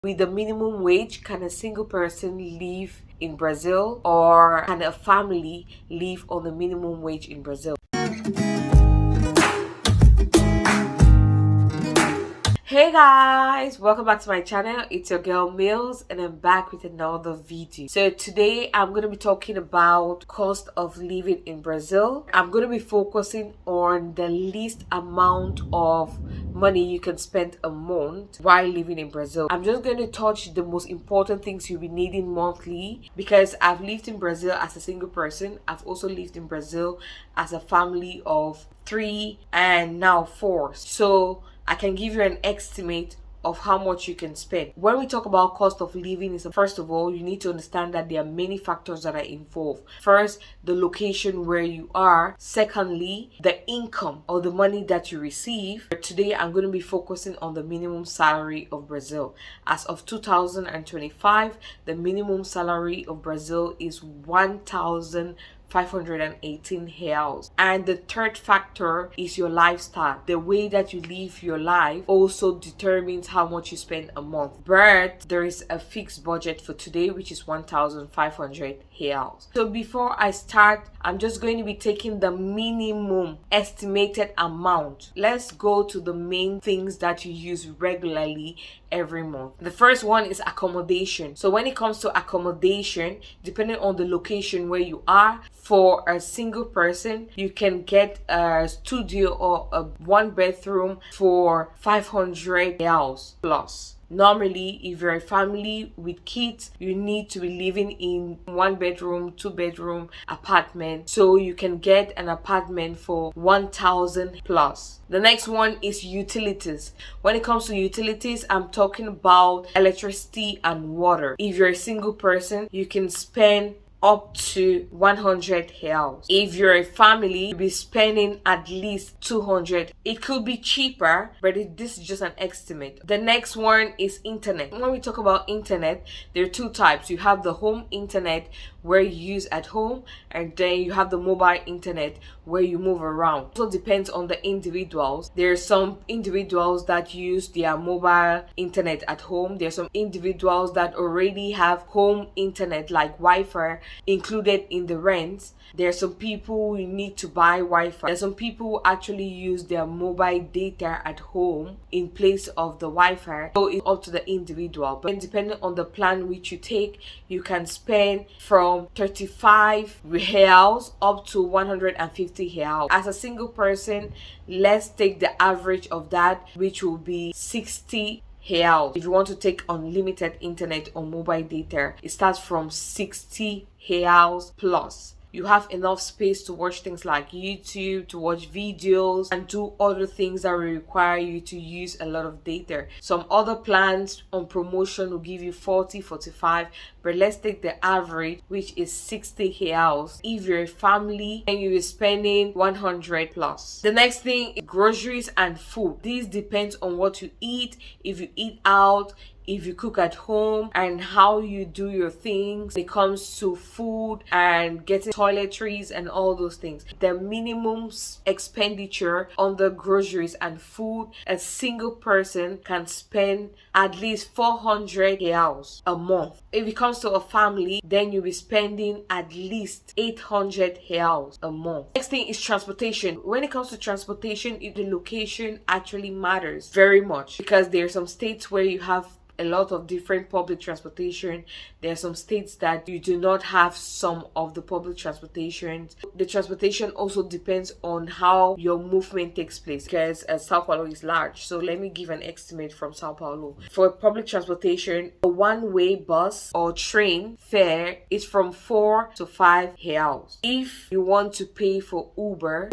With the minimum wage, can a single person live in Brazil, or can a family live on the minimum wage in Brazil? Hey guys, welcome back to my channel. It's your girl Mills and I'm back with another video. So today I'm going to be talking about cost of living in Brazil. I'm going to be focusing on the least amount of money you can spend a month while living in Brazil. I'm just going to touch the most important things you'll be needing monthly, because I've lived in Brazil as a single person. I've also lived in Brazil as a family of 3 and now 4. So I can give you an estimate of how much you can spend. When we talk about cost of living, first of all, you need to understand that there are many factors that are involved. First, the location where you are. Secondly, the income or the money that you receive. Today, I'm going to be focusing on the minimum salary of Brazil. As of 2025, the minimum salary of Brazil is 1,518 reais. And the third factor is your lifestyle. The way that you live your life also determines how much you spend a month. But there is a fixed budget for today, which is 1,500 reais. So before I start, I'm just going to be taking the minimum estimated amount. Let's go to the main things that you use regularly every month. The first one is accommodation. So when it comes to accommodation, depending on the location where you are, for a single person, you can get a studio or a 1-bedroom for 500 reais plus. Normally, if you're a family with kids, you need to be living in 1-bedroom, 2-bedroom apartment. So you can get an apartment for 1,000 plus. The next one is utilities. When it comes to utilities, I'm talking about electricity and water. If you're a single person, you can spend up to 100 reais. If you're a family, you'll be spending at least 200. It could be cheaper, but this is just an estimate. The next one is internet. When we talk about internet, there are two types. You have the home internet where you use at home, and then you have the mobile internet where you move around. It also depends on the individuals. There are some individuals that use their mobile internet at home. There are some individuals that already have home internet like Wi-Fi included in the rent. There are some people who need to buy Wi-Fi. There are some people who actually use their mobile data at home in place of the Wi-Fi. So it's up to the individual. But depending on the plan which you take, you can spend from 35 reals up to 150 reals. As a single person, let's take the average of that, which will be 60 reals. If you want to take unlimited internet or mobile data, it starts from 60 reals plus. You have enough space to watch things like YouTube, to watch videos, and do other things that will require you to use a lot of data. Some other plans on promotion will give you 40, 45, but let's take the average, which is 60 reals. If you're a family and you're spending 100 plus. The next thing is groceries and food. This depends on what you eat. If you eat out, if you cook at home, and how you do your things when it comes to food and getting toiletries and all those things. The minimum expenditure on the groceries and food, a single person can spend at least 400 reals a month. If it comes to a family, then you'll be spending at least 800 reals a month. Next thing is transportation. When it comes to transportation, the location actually matters very much, because there are some states where you have a lot of different public transportation. There are some states that you do not have some of the public transportation. The transportation also depends on how your movement takes place, because Sao Paulo is large. So let me give an estimate from Sao Paulo. For public transportation, a one-way bus or train fare is from 4 to 5 reals. If you want to pay for Uber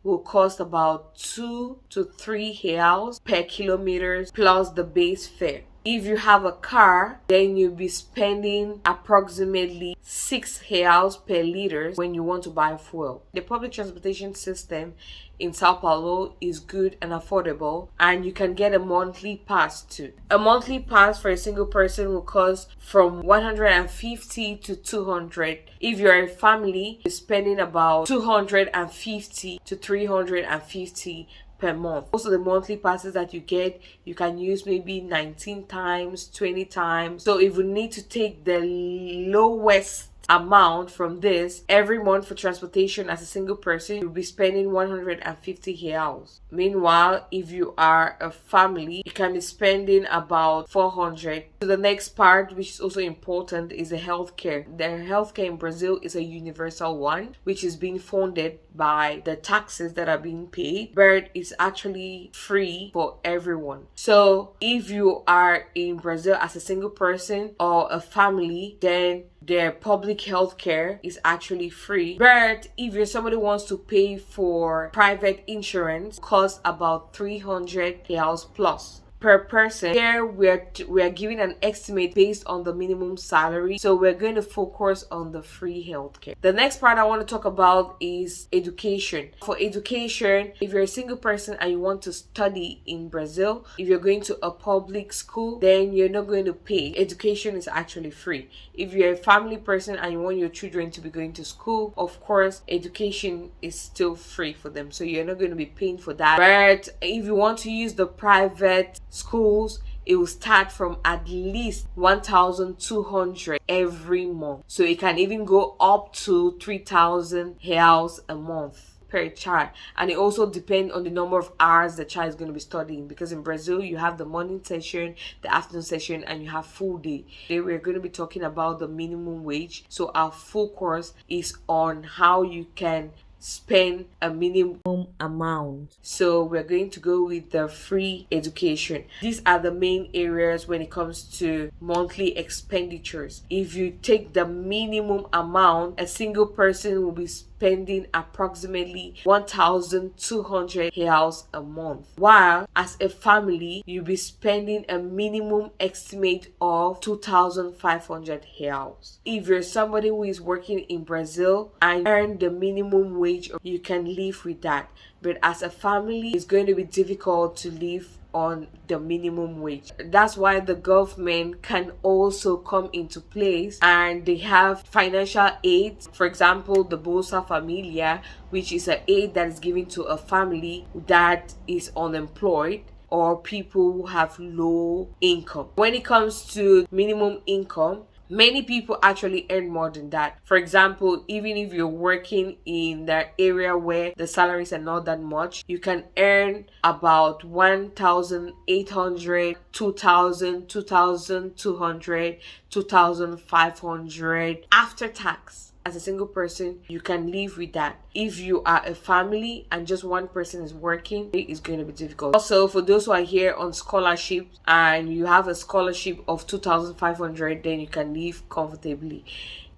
will cost about 2 to 3 reals per kilometer plus the base fare. If you have a car, then you'll be spending approximately 6 reals per liter when you want to buy fuel. The public transportation system in Sao Paulo is good and affordable, and you can get a monthly pass too. A monthly pass for a single person will cost from 150 to 200. If you're a family, you're spending about 250 to 350 per month. Also, the monthly passes that you get, you can use maybe 19 times, 20 times. So if you need to take the lowest amount from this every month for transportation as a single person, you'll be spending 150 reals. Meanwhile, if you are a family, you can be spending about 400. So the next part, which is also important, is the healthcare. The healthcare in Brazil is a universal one, which is being funded by the taxes that are being paid, but it's actually free for everyone. So if you are in Brazil as a single person or a family, then their public health care is actually free. But if you're somebody who wants to pay for private insurance, it costs about 300 reals plus per person. Here we're giving an estimate based on the minimum salary, so we're going to focus on the free healthcare. The next part I want to talk about is education. For education, if you're a single person and you want to study in Brazil, if you're going to a public school, then you're not going to pay. Education is actually free. If you're a family person and you want your children to be going to school, of course education is still free for them, so you're not going to be paying for that. But if you want to use the private schools, it will start from at least 1,200 every month. So it can even go up to 3,000 reals a month per child, and it also depends on the number of hours the child is going to be studying, because in Brazil you have the morning session, the afternoon session, and you have full day. Today we're going to be talking about the minimum wage, so our focus is on how you can spend a minimum amount. So we're going to go with the free education. These are the main areas when it comes to monthly expenditures. If you take the minimum amount, a single person will be spending approximately 1,200 reals a month, while as a family you'll be spending a minimum estimate of 2,500 reals. If you're somebody who is working in Brazil and earn the minimum wage, you can live with that, but as a family it's going to be difficult to live on the minimum wage. That's why the government can also come into place, and they have financial aid. For example, the Bolsa Familia, which is an aid that is given to a family that is unemployed or people who have low income. When it comes to minimum income, many people actually earn more than that. For example, even if you're working in the area where the salaries are not that much, you can earn about 1,800, 2,000, 2,200, 2,500 after tax. As a single person, you can live with that. If you are a family and just one person is working, it is going to be difficult. Also, for those who are here on scholarship and you have a scholarship of 2,500, then you can live comfortably.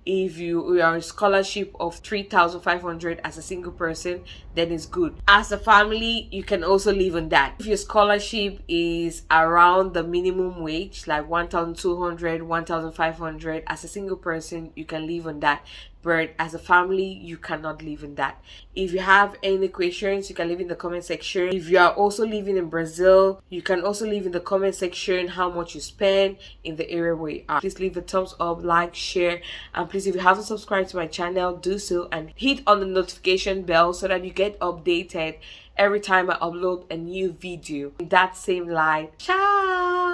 If you are on a scholarship of 3,500 as a single person, then it's good. As a family, you can also live on that. If your scholarship is around the minimum wage, like 1,200, 1,500, as a single person, you can live on that. But as a family, you cannot live in that. If you have any questions, you can leave in the comment section. If you are also living in Brazil, you can also leave in the comment section how much you spend in the area where you are. Please leave a thumbs up, like, share, and please, if you haven't subscribed to my channel, do so and hit on the notification bell so that you get updated every time I upload a new video in that same light. Ciao!